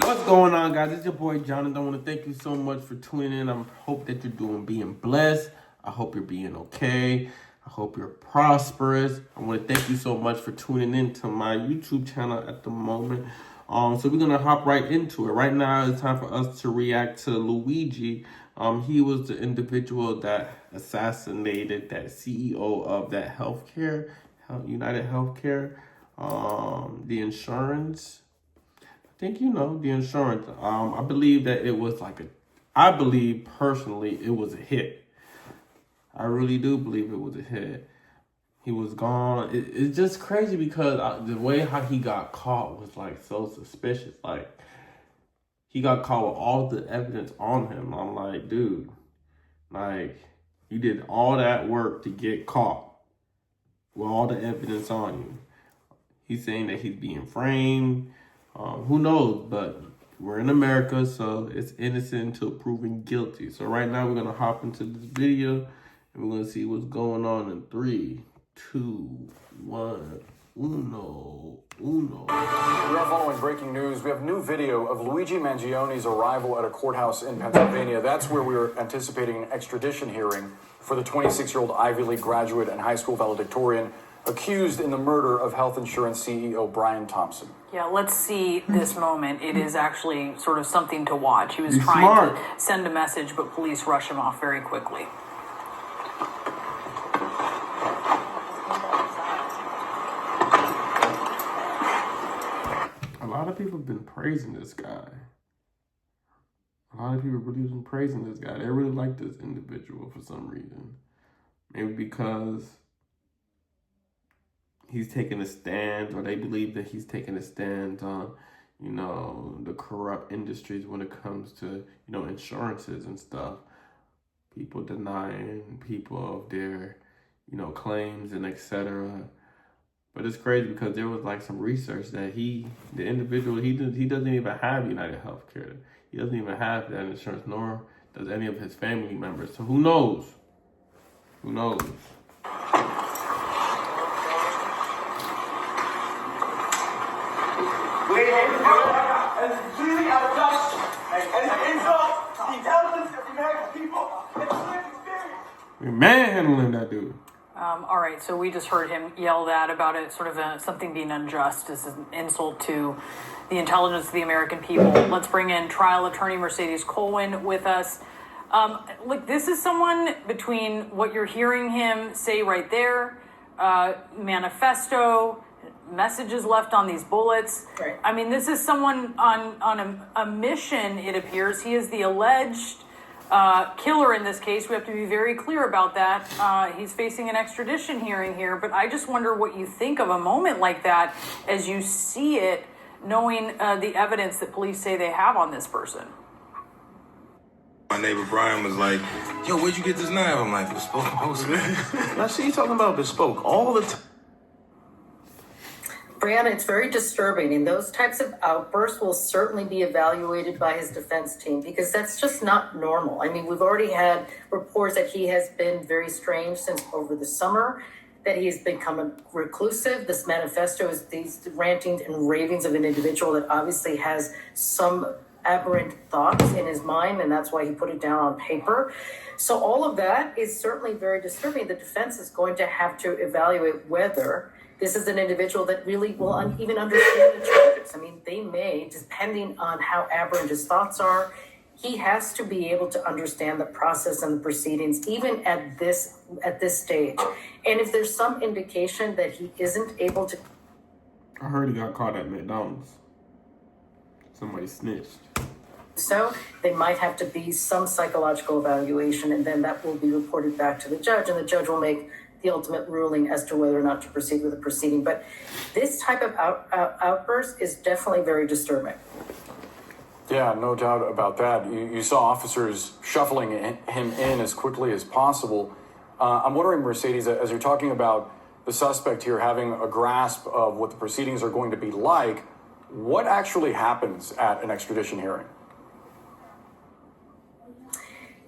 What's going on, guys? It's your boy Jonathan. I want to thank you so much for tuning in. I hope that you're being blessed. I hope you're being okay. I hope you're prosperous. I want to thank you so much for tuning in to my YouTube channel at the moment. So we're gonna hop right into it. Right now, it's time for us to react to Luigi. He was the individual that assassinated that CEO of that United Healthcare, the insurance. I think you know the insurance. I believe that it was I believe personally it was a hit. I really do believe it was a hit. He was gone. It's just crazy because the way how he got caught was like so suspicious. Like he got caught with all the evidence on him. I'm like, dude, like you did all that work to get caught with all the evidence on you. He's saying that he's being framed. Who knows? But we're in America, so it's innocent until proven guilty. So right now we're gonna hop into this video and we're gonna see what's going on in 3, 2, 1. Uno. We are following breaking news. We have new video of Luigi Mangione's arrival at a courthouse in Pennsylvania. That's where we were anticipating an extradition hearing for the 26-year-old Ivy League graduate and high school valedictorian accused in the murder of health insurance CEO Brian Thompson. Yeah, let's see this moment. It is actually sort of something to watch. He was trying to send a message, but police rush him off very quickly. A lot of people have been praising this guy. A lot of people really been praising this guy. They really like this individual for some reason. Maybe because he's taking a stand, or they believe that he's taking a stand on, the corrupt industries when it comes to, insurances and stuff. People denying people of their, claims and etc. But it's crazy because there was like some research that the individual, he doesn't even have United Healthcare. He doesn't even have that insurance, nor does any of his family members. So who knows? Who knows? And it's completely out of touch, and it's an insult to the intelligence of the American people and the lived experience. We're manhandling that dude. All right, so we just heard him yell that about it, sort of something being unjust as an insult to the intelligence of the American people. Let's bring in trial attorney Mercedes Colwin with us. Look, this is someone between what you're hearing him say right there, manifesto, messages left on these bullets. Right. I mean, this is someone on a mission, it appears. He is the alleged killer in this case. We have to be very clear about that. He's facing an extradition hearing here, but I just wonder what you think of a moment like that as you see it, knowing the evidence that police say they have on this person. My neighbor Brian was like, yo, where'd you get this knife? I'm like, bespoke post. I see you talking about bespoke all the time. Brianna, it's very disturbing, and those types of outbursts will certainly be evaluated by his defense team because that's just not normal. I mean, we've already had reports that he has been very strange since over the summer, that he's become reclusive. This manifesto is these rantings and ravings of an individual that obviously has some aberrant thoughts in his mind, and that's why he put it down on paper. So all of that is certainly very disturbing. The defense is going to have to evaluate whether this is an individual that really will even understand the charges. I mean, they may, depending on how aberrant his thoughts are, he has to be able to understand the process and the proceedings, even at this stage. And if there's some indication that he isn't able to... I heard he got caught at McDonald's. Somebody snitched. So they might have to be some psychological evaluation, and then that will be reported back to the judge, and the judge will make the ultimate ruling as to whether or not to proceed with the proceeding. But this type of outburst is definitely very disturbing. Yeah, no doubt about that. You saw officers shuffling him in as quickly as possible. I'm wondering, Mercedes, as you're talking about the suspect here having a grasp of what the proceedings are going to be like, what actually happens at an extradition hearing?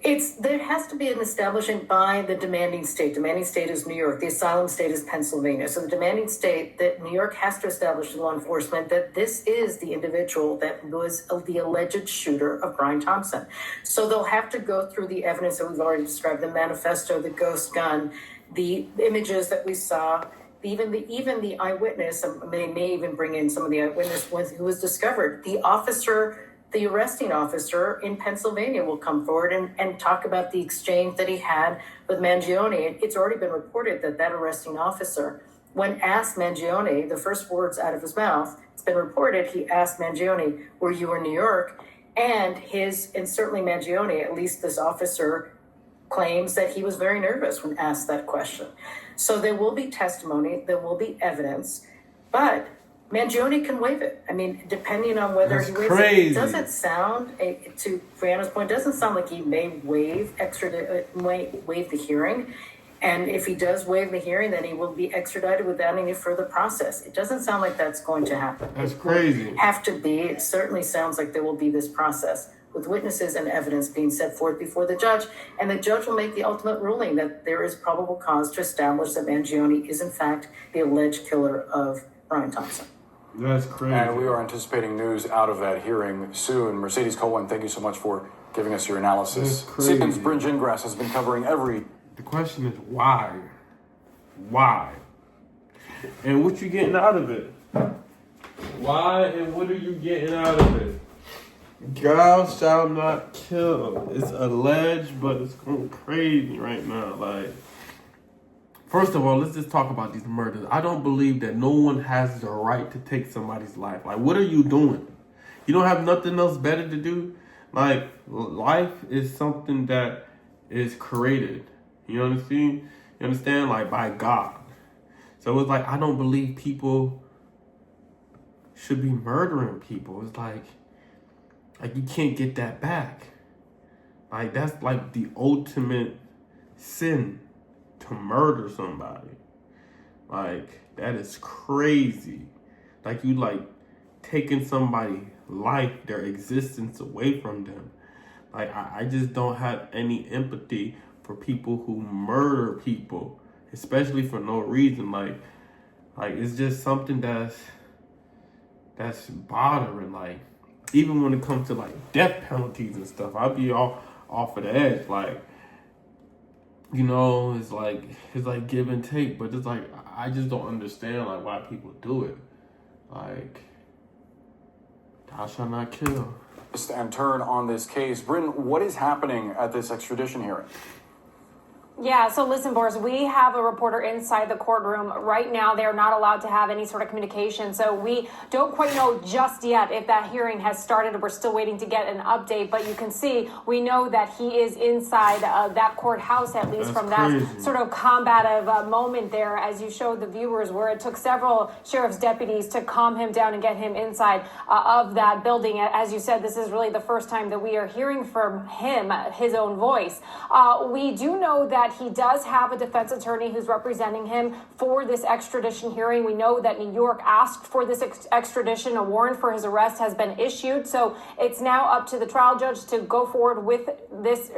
There has to be an establishment by the demanding state. Demanding state is New York. The asylum state is Pennsylvania. So the demanding state, that New York has to establish to law enforcement that this is the individual that was the alleged shooter of Brian Thompson. So they'll have to go through the evidence that we've already described, the manifesto, the ghost gun, the images that we saw, even the eyewitness. They may even bring in some of the eyewitness who was discovered. The arresting officer in Pennsylvania will come forward and talk about the exchange that he had with Mangione. It's already been reported that arresting officer, when asked Mangione, the first words out of his mouth, it's been reported, he asked Mangione, were you in New York? And certainly Mangione, at least this officer, claims that he was very nervous when asked that question. So there will be testimony, there will be evidence, but Mangione can waive it. I mean, depending on whether he waives it. It doesn't sound, to Brianna's point, doesn't sound like he may waive the hearing. And if he does waive the hearing, then he will be extradited without any further process. It doesn't sound like that's going to happen. That's crazy. Have to be. It certainly sounds like there will be this process with witnesses and evidence being set forth before the judge. And the judge will make the ultimate ruling that there is probable cause to establish that Mangione is in fact the alleged killer of Brian Thompson. That's crazy. And we are anticipating news out of that hearing soon. Mercedes Cohen, thank you so much for giving us your analysis. That's crazy. CNN's Bryn Gingras has been covering every... The question is why? Why? And what you getting out of it? Why and what are you getting out of it? Thou shall not kill. It's alleged, but it's going crazy right now. Like, first of all, let's just talk about these murders. I don't believe that no one has the right to take somebody's life. Like, what are you doing? You don't have nothing else better to do? Like, life is something that is created. You understand? You understand? Like, by God. So it's like, I don't believe people should be murdering people. It's like you can't get that back. Like, that's like the ultimate sin, to murder somebody. Like, that is crazy. Like, you like taking somebody's life, their existence away from them. Like, I just don't have any empathy for people who murder people, especially for no reason. Like it's just something that's bothering. Like, even when it comes to like death penalties and stuff, I'll be off of the edge. Like, you know, it's like give and take, but it's like I just don't understand like why people do it. Like, thou shalt not kill. And turn on this case. Bryn, what is happening at this extradition hearing? Yeah, so listen, Boris, we have a reporter inside the courtroom. Right now, they're not allowed to have any sort of communication. So we don't quite know just yet if that hearing has started. We're still waiting to get an update. But you can see, we know that he is inside that courthouse, at least. That's from crazy. That sort of combative moment there, as you showed the viewers, where it took several sheriff's deputies to calm him down and get him inside of that building. As you said, this is really the first time that we are hearing from him, his own voice. We do know that he does have a defense attorney who's representing him for this extradition hearing. We know that New York asked for this extradition. A warrant for his arrest has been issued. So it's now up to the trial judge to go forward with this,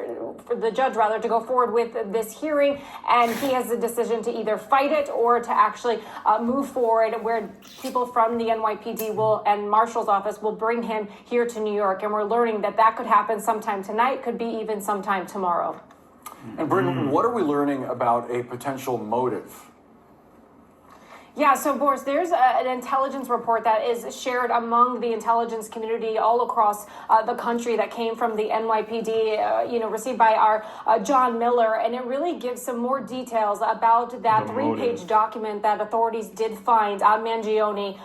for the judge rather, to go forward with this hearing. And he has a decision to either fight it or to actually move forward, where people from the NYPD and Marshal's office will bring him here to New York. And we're learning that could happen sometime tonight, could be even sometime tomorrow. And Bryn, what are we learning about a potential motive? Yeah, so Boris, there's an intelligence report that is shared among the intelligence community all across the country that came from the NYPD, received by our John Miller, and it really gives some more details about that three-page document that authorities did find on Mangione,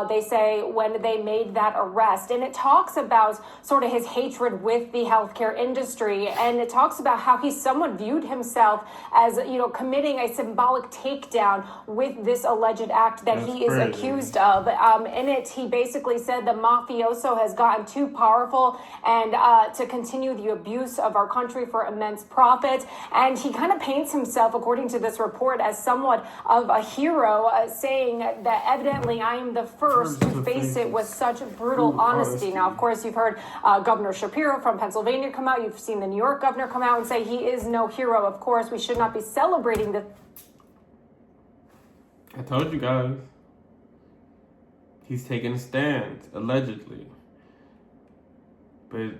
they say, when they made that arrest. And it talks about sort of his hatred with the healthcare industry, and it talks about how he somewhat viewed himself as, committing a symbolic takedown with this alleged alleged act that he is accused of. In it, he basically said the mafioso has gotten too powerful and to continue the abuse of our country for immense profit. And he kind of paints himself, according to this report, as somewhat of a hero, saying that evidently I am the first to face it with such brutal honesty. Now, of course, you've heard Governor Shapiro from Pennsylvania come out. You've seen the New York governor come out and say he is no hero. Of course, we should not be celebrating the. I told you guys. He's taking a stand, allegedly. But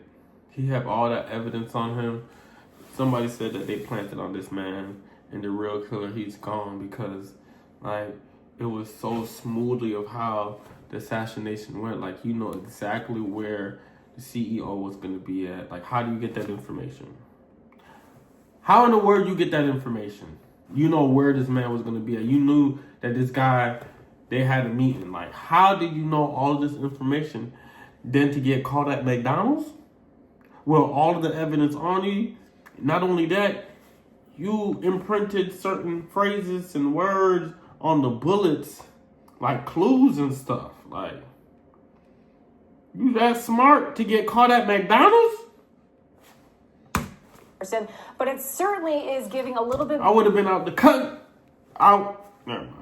he have all that evidence on him. Somebody said that they planted on this man, and the real killer, he's gone, because, like, it was so smoothly of how the assassination went. Like, you know exactly where the CEO was going to be at. Like, how do you get that information? How in the world you get that information? You know where this man was going to be at. You knew that this guy, they had a meeting. Like, how did you know all of this information? Then to get caught at McDonald's? Well, all of the evidence on you. Not only that, you imprinted certain phrases and words on the bullets, like clues and stuff. Like, you that smart to get caught at McDonald's? But it certainly is giving a little bit. I would have been out the cut. Out. Never mind.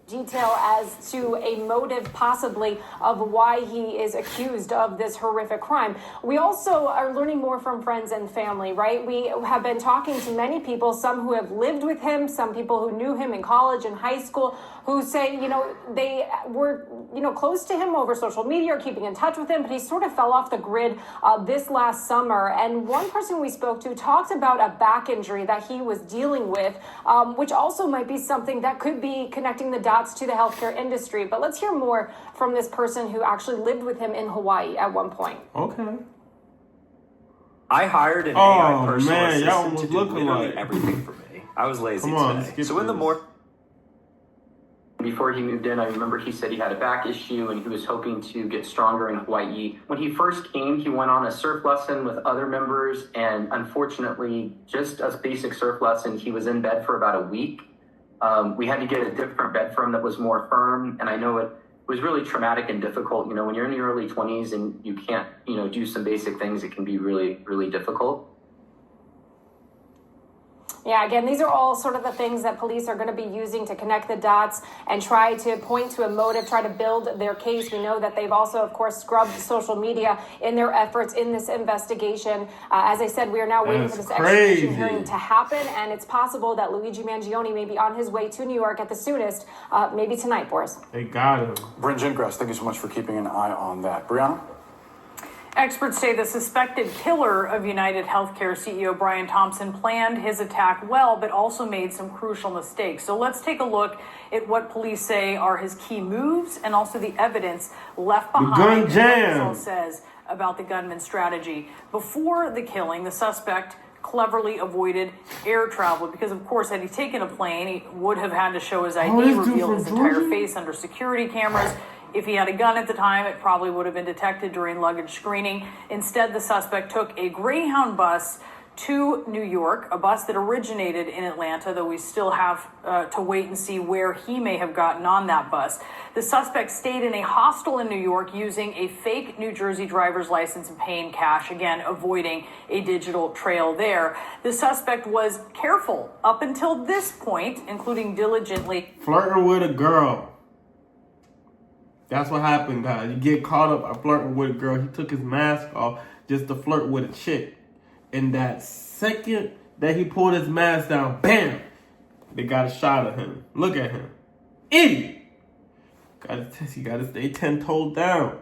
Detail as to a motive possibly of why he is accused of this horrific crime. We also are learning more from friends and family, right? We have been talking to many people, some who have lived with him, some people who knew him in college and high school, who say, you know, they were, you know, close to him over social media or keeping in touch with him, but he sort of fell off the grid this last summer. And one person we spoke to talked about a back injury that he was dealing with, which also might be something that could be connecting the dots to the healthcare industry. But let's hear more from this person who actually lived with him in Hawaii at one point. Okay. I hired an AI personal man, y'all assistant to do looking literally like everything for me. I was lazy Come on, today. skip So in the this. morning, Before he moved in, I remember he said he had a back issue and he was hoping to get stronger in Hawaii. When he first came, he went on a surf lesson with other members, and unfortunately, just a basic surf lesson, he was in bed for about a week. We had to get a different bed for him that was more firm, and I know it was really traumatic and difficult. You know, when you're in your early 20s and you can't, you know, do some basic things, it can be really, really difficult. Yeah, again, these are all sort of the things that police are going to be using to connect the dots and try to point to a motive, try to build their case. We know that they've also, of course, scrubbed social media in their efforts in this investigation. As I said, we are now waiting for this extradition hearing to happen, and it's possible that Luigi Mangione may be on his way to New York at the soonest, maybe tonight, Boris. They got him. Bryn Gingras, thank you so much for keeping an eye on that. Brianna? Experts say the suspected killer of United Healthcare CEO Brian Thompson planned his attack well, but also made some crucial mistakes. So let's take a look at what police say are his key moves and also the evidence left behind. gun jam. What says about the gunman's strategy. Before the killing, the suspect cleverly avoided air travel because, of course, had he taken a plane, he would have had to show his ID, reveal his entire face under security cameras. If he had a gun at the time, it probably would have been detected during luggage screening. Instead, the suspect took a Greyhound bus to New York, a bus that originated in Atlanta, though we still have to wait and see where he may have gotten on that bus. The suspect stayed in a hostel in New York using a fake New Jersey driver's license and paying cash, again, avoiding a digital trail there. The suspect was careful up until this point, including diligently flirting with a girl. That's what happened, guys. You get caught up by flirting with a girl. He took his mask off just to flirt with a chick. And that second that he pulled his mask down, bam, they got a shot of him. Look at him. Idiot. You gotta stay 10 toes down.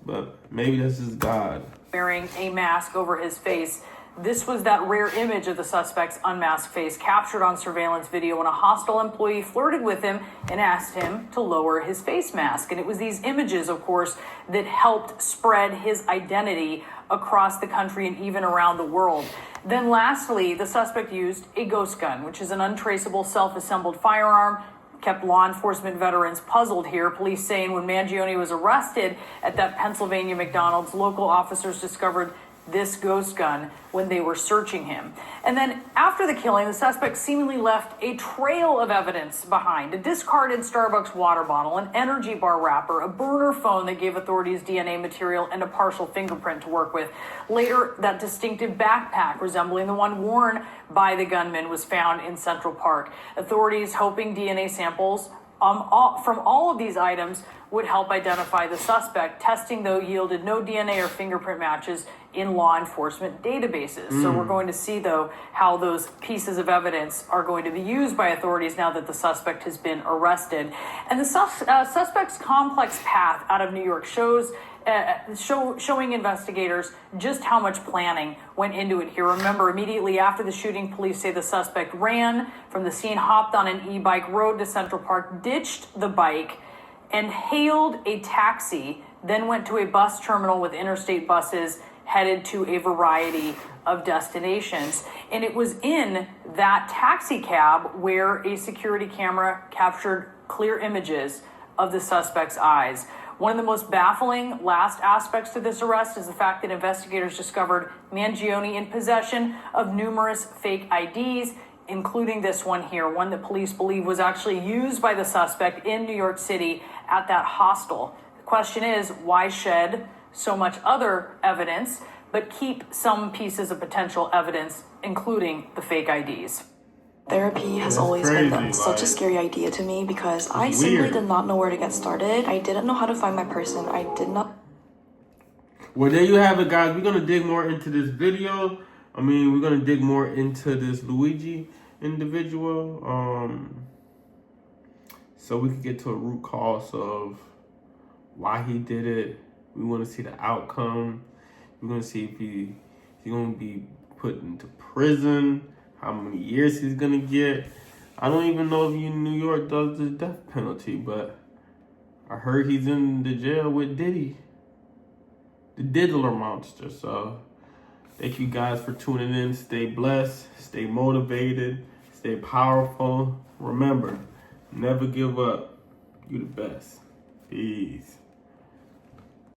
But maybe that's just God. Wearing a mask over his face. This was that rare image of the suspect's unmasked face captured on surveillance video when a hostel employee flirted with him and asked him to lower his face mask. And it was these images, of course, that helped spread his identity across the country and even around the world. Then lastly, the suspect used a ghost gun, which is an untraceable self-assembled firearm. Kept law enforcement veterans puzzled here. Police saying when Mangione was arrested at that Pennsylvania McDonald's, local officers discovered this ghost gun when they were searching him. And then after the killing, the suspect seemingly left a trail of evidence behind: a discarded Starbucks water bottle, an energy bar wrapper, a burner phone that gave authorities DNA material, and a partial fingerprint to work with. Later, that distinctive backpack resembling the one worn by the gunman was found in Central Park. Authorities hoping DNA samples from all of these items would help identify the suspect. Testing, though, yielded no DNA or fingerprint matches in law enforcement databases. So we're going to see, though, how those pieces of evidence are going to be used by authorities now that the suspect has been arrested. And the suspect's complex path out of New York showing investigators just how much planning went into it here. Remember, immediately after the shooting, police say the suspect ran from the scene, hopped on an e-bike, rode to Central Park, ditched the bike, and hailed a taxi, then went to a bus terminal with interstate buses headed to a variety of destinations. And it was in that taxi cab where a security camera captured clear images of the suspect's eyes. One of the most baffling last aspects to this arrest is the fact that investigators discovered Mangione in possession of numerous fake IDs, including this one here, one that police believe was actually used by the suspect in New York City at that hostel. The question is, why shed so much other evidence, but keep some pieces of potential evidence, including the fake IDs? Therapy has always been such a scary idea to me because I simply did not know where to get started. I didn't know how to find my person. I did not. Well, there you have it, guys. We're going to dig more into this video. We're going to dig more into this Luigi individual. So we can get to a root cause of why he did it. We want to see the outcome. We're going to see if he's going to be put into prison, how many years he's going to get. I don't even know if New York does the death penalty, but I heard he's in the jail with Diddy, the diddler monster. So thank you guys for tuning in. Stay blessed, stay motivated, stay powerful. Remember, never give up. You the best. Peace.